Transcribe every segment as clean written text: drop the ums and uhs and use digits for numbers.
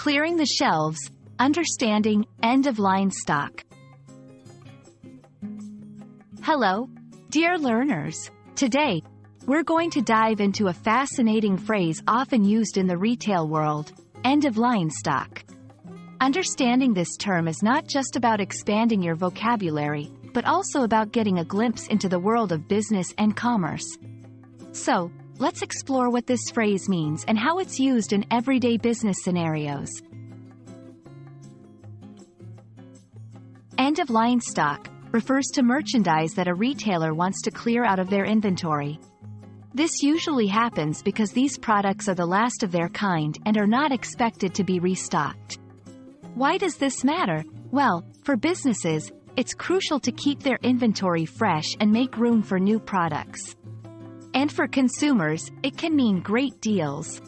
Clearing the shelves, understanding end-of-line stock. Hello, dear learners. Today, we're going to dive into a fascinating phrase often used in the retail world, end-of-line stock. Understanding this term is not just about expanding your vocabulary, but also about getting a glimpse into the world of business and commerce. So, let's explore what this phrase means and how it's used in everyday business scenarios. End-of-line stock refers to merchandise that a retailer wants to clear out of their inventory. This usually happens because these products are the last of their kind and are not expected to be restocked. Why does this matter? Well, for businesses, it's crucial to keep their inventory fresh and make room for new products. And for consumers, it can mean great deals.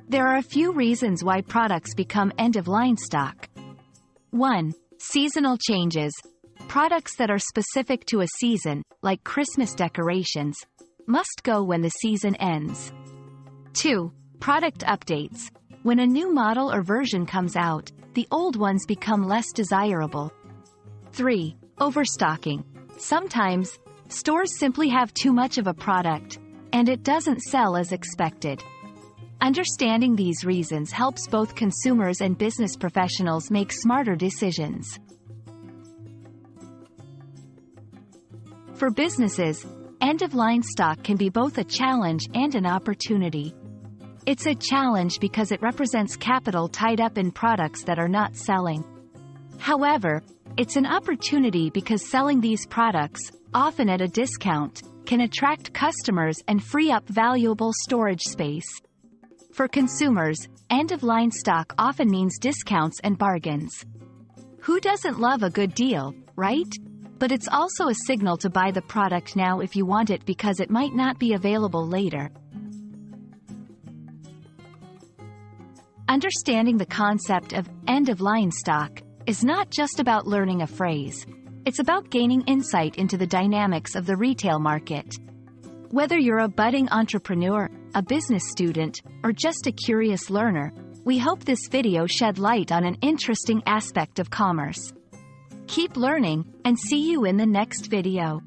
There are a few reasons why products become end-of-line stock. 1. Seasonal changes. Products that are specific to a season, like Christmas decorations, must go when the season ends. 2. Product updates. When a new model or version comes out, the old ones become less desirable. 3. Overstocking. Sometimes, stores simply have too much of a product, and it doesn't sell as expected. Understanding these reasons helps both consumers and business professionals make smarter decisions. For businesses, end-of-line stock can be both a challenge and an opportunity. It's a challenge because it represents capital tied up in products that are not selling. However, it's an opportunity because selling these products, often at a discount, can attract customers and free up valuable storage space. For consumers, end-of-line stock often means discounts and bargains. Who doesn't love a good deal, right? But it's also a signal to buy the product now if you want it because it might not be available later. Understanding the concept of end-of-line stock is not just about learning a phrase. It's about gaining insight into the dynamics of the retail market. Whether you're a budding entrepreneur, a business student, or just a curious learner, we hope this video shed light on an interesting aspect of commerce. Keep learning, and see you in the next video.